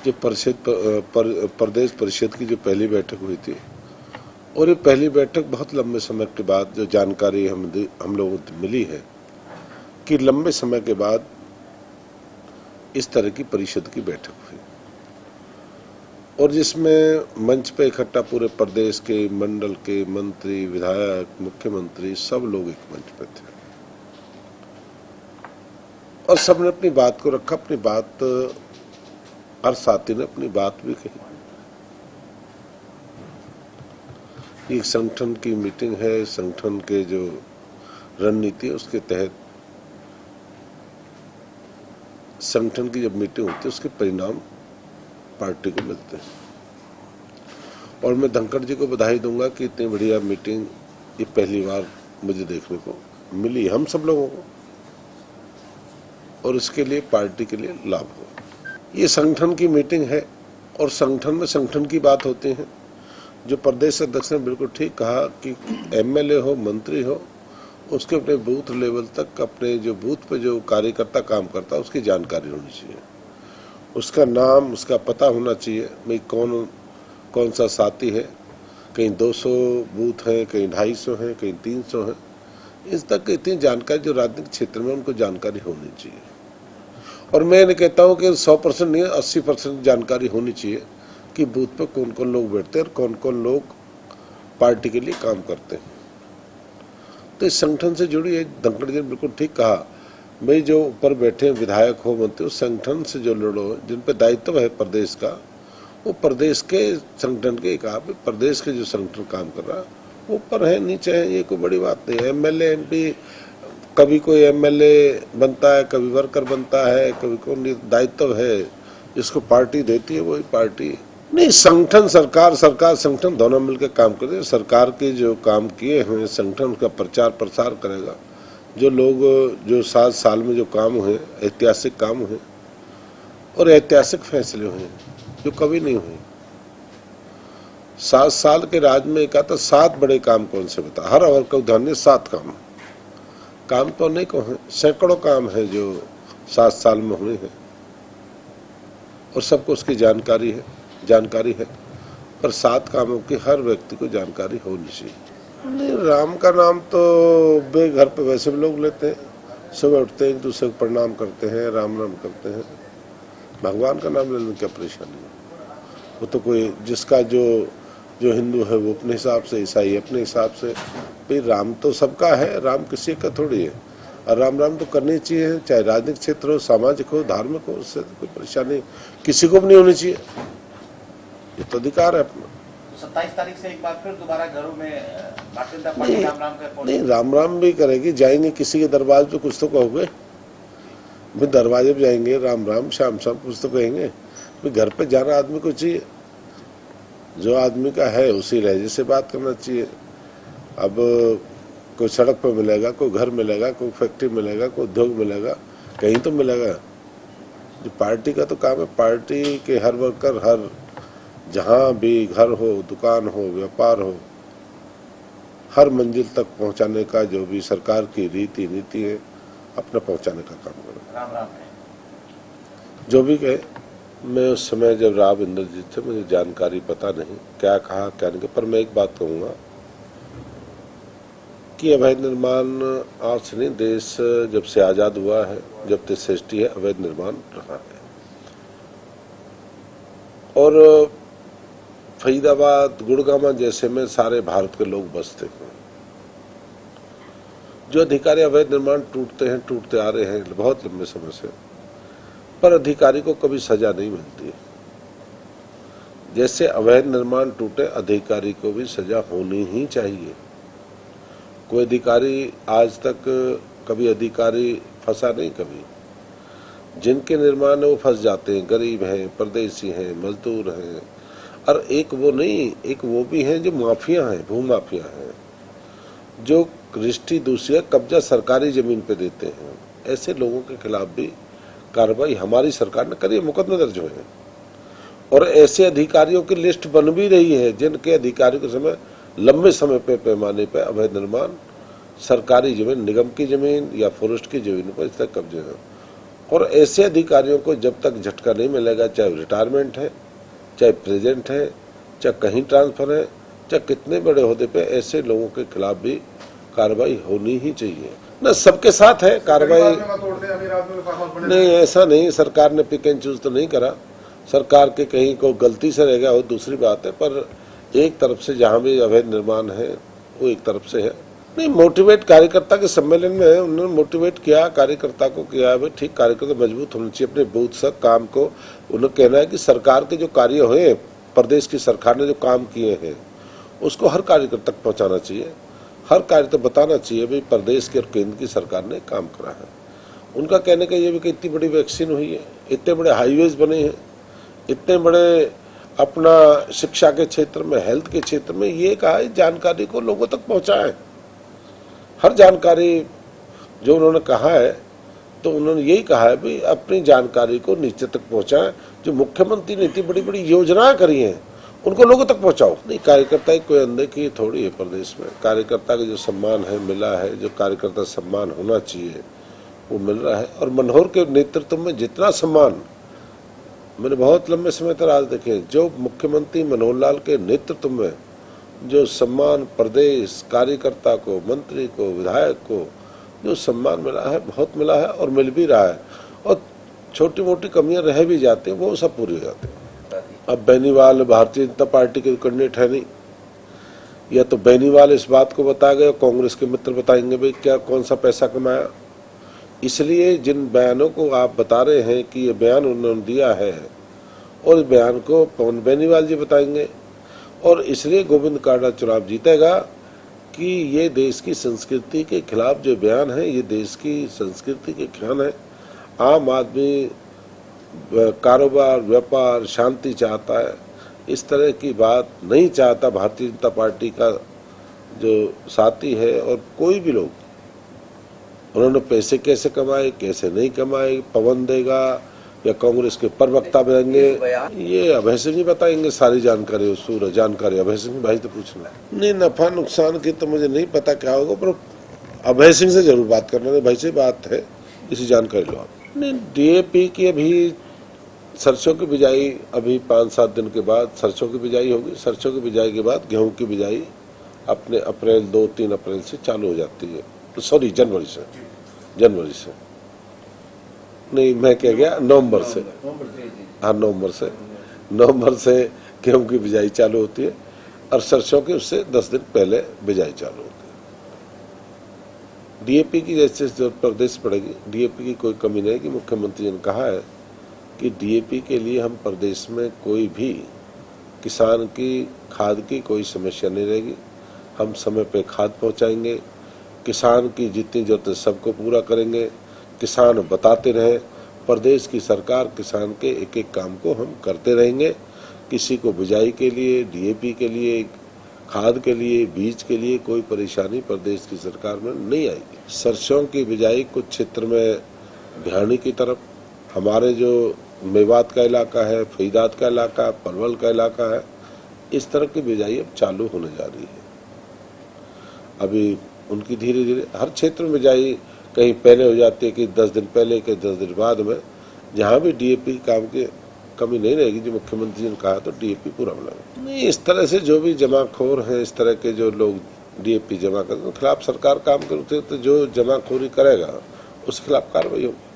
जो प्रदेश परिषद की जो पहली बैठक हुई थी, और ये पहली बैठक बहुत लंबे समय के बाद जो जानकारी हम लोगों को मिली है कि लंबे समय के बाद इस तरह की परिषद की बैठक हुई, और जिसमें मंच पे इकट्ठा पूरे प्रदेश के मंडल के मंत्री, विधायक, मुख्यमंत्री सब लोग एक मंच पे थे और सबने अपनी बात को रखा। अपनी बात हर साथी ने अपनी बात भी कही। एक संगठन की मीटिंग है, संगठन के जो रणनीति है उसके तहत संगठन की जब मीटिंग होती है उसके परिणाम पार्टी को मिलते हैं। और मैं धनखड़ जी को बधाई दूंगा कि इतनी बढ़िया मीटिंग ये पहली बार मुझे देखने को मिली, हम सब लोगों को, और इसके लिए पार्टी के लिए लाभ हो। ये संगठन की मीटिंग है और संगठन में संगठन की बात होती है। जो प्रदेश अध्यक्ष ने बिल्कुल ठीक कहा कि एमएलए हो, मंत्री हो, उसके अपने बूथ लेवल तक अपने जो बूथ पे जो कार्यकर्ता काम करता है उसकी जानकारी होनी चाहिए, उसका नाम, उसका पता होना चाहिए, भाई कौन सा साथी है। कहीं 200 बूथ हैं, कहीं 250 हैं, कहीं 300 हैं। इस तक इतनी जानकारी जो राजनीतिक क्षेत्र में उनको जानकारी होनी चाहिए। और मैं नहीं कहता हूँ कि 100% नहीं, 80% जानकारी होनी चाहिए कि बूथ पे कौन कौन लोग बैठते हैं और कौन कौन लोग पार्टी के लिए काम करते हैं। तो इस संगठन से जुड़ी है, धनखड़ जी ने बिल्कुल ठीक कहा, भाई जो ऊपर बैठे विधायक हो, मंत्री, उस संगठन से जो लोग जिन पे दायित्व है प्रदेश का, वो प्रदेश के संगठन के कहा, प्रदेश के जो संगठन काम कर रहा है वो ऊपर है, नीचे है, ये कोई बड़ी बात नहीं है। एमएलए, एमपी, कभी कोई एमएलए बनता है, कभी वर्कर बनता है, कभी कोई दायित्व है जिसको पार्टी देती है वही पार्टी नहीं। संगठन, सरकार संगठन दोनों मिलकर काम करते हैं। सरकार के जो काम किए हैं संगठन का प्रचार प्रसार करेगा। जो लोग जो 7 साल में जो काम हुए, ऐतिहासिक काम हुए और ऐतिहासिक फैसले हुए जो कभी नहीं हुए। 7 साल के राज में कहा था 7 बड़े काम कौन से बता, हर वर्ग का उदाहरण 7 काम तो नहीं को है, सैकड़ों काम है जो 7 साल में हुए हैं और सबको उसकी जानकारी है। पर 7 कामों की हर व्यक्ति को जानकारी होनी चाहिए। नहीं, राम का नाम तो बे घर पे वैसे भी लोग लेते हैं, सुबह उठते हैं, एक दूसरे को प्रणाम करते हैं, राम राम करते हैं। भगवान का नाम लेने में क्या परेशानी है? वो तो कोई जिसका जो हिंदू है वो अपने हिसाब से, ईसाई अपने हिसाब से। भाई राम तो सबका है, राम किसी का थोड़ी है। और राम तो करनी चाहिए, चाहे राजनीतिक क्षेत्र हो, सामाजिक हो, धार्मिक हो, उससे कोई परेशानी किसी को भी नहीं होनी चाहिए। ये तो अधिकार है अपना। 27 तारीख से एक बार फिर दोबारा घरों में भारतीय जनता पार्टी नहीं, राम भी करेगी। जाएंगे किसी के दरबार पे कुछ तो कहोगे, भाई दरवाजे पे जाएंगे राम शाम कुछ तो कहेंगे। भाई घर पे जाना आदमी को चाहिए, जो आदमी का है उसी लहजे से बात करना चाहिए। अब कोई सड़क पर मिलेगा, कोई घर मिलेगा, कोई फैक्ट्री मिलेगा, कोई उद्योग मिलेगा, कहीं तो मिलेगा। जो पार्टी का तो काम है, पार्टी के हर वर्कर, हर जहाँ भी घर हो, दुकान हो, व्यापार हो, हर मंजिल तक पहुँचाने का जो भी सरकार की रीति नीति है अपना पहुँचाने का काम करो। राम जो भी कहे, मैं उस समय जब राव इंद्रजीत थे मुझे जानकारी पता नहीं क्या कहा क्या नहीं, पर मैं एक बात कहूँगा कि अवैध निर्माण आज से नहीं, देश जब से आज़ाद हुआ है, जब से सृष्टि है, अवैध निर्माण रहा है। और फरीदाबाद, गुड़गामा जैसे में सारे भारत के लोग बसते हैं। जो अधिकारी अवैध निर्माण टूटते आ रहे हैं बहुत लंबे समय से, पर अधिकारी को कभी सजा नहीं मिलती। जैसे अवैध निर्माण टूटे, अधिकारी को भी सजा होनी ही चाहिए। कोई अधिकारी आज तक कभी अधिकारी फंसा नहीं, कभी जिनके निर्माण है वो फंस जाते हैं। गरीब हैं, परदेसी हैं, मजदूर हैं, और एक वो नहीं, एक वो भी हैं जो माफिया हैं, भूमाफिया हैं, जो रजिस्ट्री दूसरी कब्जा सरकारी जमीन पे देते हैं। ऐसे लोगों के खिलाफ भी कार्रवाई हमारी सरकार ने करी, मुकदमे दर्ज हुए हैं। और ऐसे अधिकारियों की लिस्ट बन भी रही है जिनके अधिकारियों के समय लंबे समय पे पैमाने पे अवैध निर्माण सरकारी जमीन, निगम की जमीन या फॉरेस्ट की जमीन पर इस तरह कब्जे हैं। और ऐसे अधिकारियों को जब तक झटका नहीं मिलेगा, चाहे रिटायरमेंट है, चाहे प्रेजेंट है, चाहे कहीं ट्रांसफर है, चाहे कितने बड़े ओहदे पे, ऐसे लोगों के खिलाफ भी कार्रवाई होनी ही चाहिए। न सबके साथ है कार्रवाई, नहीं ऐसा नहीं, सरकार ने पिक एंड चूज तो नहीं करा। सरकार के कहीं को गलती से रह गया वो दूसरी बात है, पर एक तरफ से जहां भी अवैध निर्माण है वो एक तरफ से है। नहीं, मोटिवेट कार्यकर्ता के सम्मेलन में है, उन्होंने मोटिवेट किया कार्यकर्ता को, किया है ठीक, कार्यकर्ता मजबूत होना चाहिए अपने बूथ तक काम को। उन्होंने कहना है कि सरकार के जो कार्य हुए, प्रदेश की सरकार ने जो काम किए हैं उसको हर कार्यकर्ता तक पहुंचाना चाहिए, हर कार्यकर्ता बताना चाहिए भाई प्रदेश के और केंद्र की सरकार ने काम करा है। उनका कहने का ये भी कि इतनी बड़ी वैक्सीन हुई है, इतने बड़े हाईवेज बने हैं, इतने बड़े अपना शिक्षा के क्षेत्र में, हेल्थ के क्षेत्र में, ये कहा है जानकारी को लोगों तक पहुंचाएं। हर जानकारी जो उन्होंने कहा है, तो उन्होंने यही कहा है भी अपनी जानकारी को नीचे तक पहुंचाएं। जो मुख्यमंत्री ने इतनी बड़ी बड़ी योजनाएं करी हैं उनको लोगों तक पहुंचाओ। नहीं, कार्यकर्ता की कोई अनदेखी थोड़ी है प्रदेश में। कार्यकर्ता का जो सम्मान है मिला है, जो कार्यकर्ता सम्मान होना चाहिए वो मिल रहा है। और मनोहर के नेतृत्व में जितना सम्मान मैंने बहुत लंबे समय तक आज देखे, जो मुख्यमंत्री मनोहर लाल के नेतृत्व में जो सम्मान प्रदेश कार्यकर्ता को, मंत्री को, विधायक को जो सम्मान मिला है, बहुत मिला है और मिल भी रहा है। और छोटी मोटी कमियां रह भी जाती हैं, वो सब पूरी हो जाती हैं। अब बेनीवाल भारतीय जनता पार्टी के कैंडिडेट है नहीं, या तो बेनीवाल इस बात को बताएगा, कांग्रेस के मित्र बताएंगे भाई क्या कौन सा पैसा कमाया। इसलिए जिन बयानों को आप बता रहे हैं कि ये बयान उन्होंने दिया है, और इस बयान को पवन बेनीवाल जी बताएंगे, और इसलिए गोविंद कांडा चुनाव जीतेगा कि ये देश की संस्कृति के खिलाफ जो बयान है, ये देश की संस्कृति के खिलाफ है। आम आदमी कारोबार, व्यापार, शांति चाहता है, इस तरह की बात नहीं चाहता भारतीय जनता पार्टी का जो साथी है और कोई भी लोग। उन्होंने पैसे कैसे कमाए, कैसे नहीं कमाए, पवन देगा या कांग्रेस के प्रवक्ता बनेंगे, ये अभय सिंह ही बताएंगे सारी जानकारी। सूर जानकारी अभय सिंह भाई तो पूछना नहीं, नफा नुकसान की तो मुझे नहीं पता क्या होगा, पर अभय सिंह से जरूर बात करना, भाई से बात है, इसी जानकारी लो आप। नहीं, डीएपी की अभी सरसों की बिजाई अभी 5-7 दिन के बाद सरसों की बिजाई होगी। सरसों की बिजाई के बाद गेहूं की बिजाई अपने अप्रैल 2-3 अप्रैल से चालू हो जाती है, सॉरी जनवरी से नहीं, मैं क्या गया, नवंबर से, हाँ नवंबर से गेहूं की बिजाई चालू होती है और सरसों की उससे 10 दिन पहले बिजाई चालू होती है। डीएपी की जैसे जरूरत प्रदेश पड़ेगी, डीएपी की कोई कमी नहीं कि मुख्यमंत्री ने कहा है कि डीएपी के लिए हम प्रदेश में कोई भी किसान की खाद की कोई समस्या नहीं रहेगी। हम समय पे खाद पहुंचाएंगे, किसान की जितनी जरूरत है सबको पूरा करेंगे। किसान बताते रहे, प्रदेश की सरकार किसान के एक एक काम को हम करते रहेंगे। किसी को बिजाई के लिए, डीएपी के लिए, खाद के लिए, बीज के लिए कोई परेशानी प्रदेश की सरकार में नहीं आएगी। सरसों की बिजाई कुछ क्षेत्र में भिवानी की तरफ, हमारे जो मेवात का इलाका है, फरीदाबाद का इलाका है, पलवल का इलाका है, इस तरह की बिजाई अब चालू होने जा रही है। अभी उनकी धीरे धीरे हर क्षेत्र में बिजाई कहीं पहले हो जाती है कि 10 दिन पहले के 10 दिन बाद में, जहाँ भी डीएपी काम की कमी नहीं रहेगी जो मुख्यमंत्री ने कहा, तो डीएपी पूरा मिलेगा। नहीं, इस तरह से जो भी जमाखोर हैं, इस तरह के जो लोग डीएपी जमा करते हैं, खिलाफ सरकार काम करते, तो जो जमाखोरी करेगा उसके खिलाफ कार्रवाई होगी।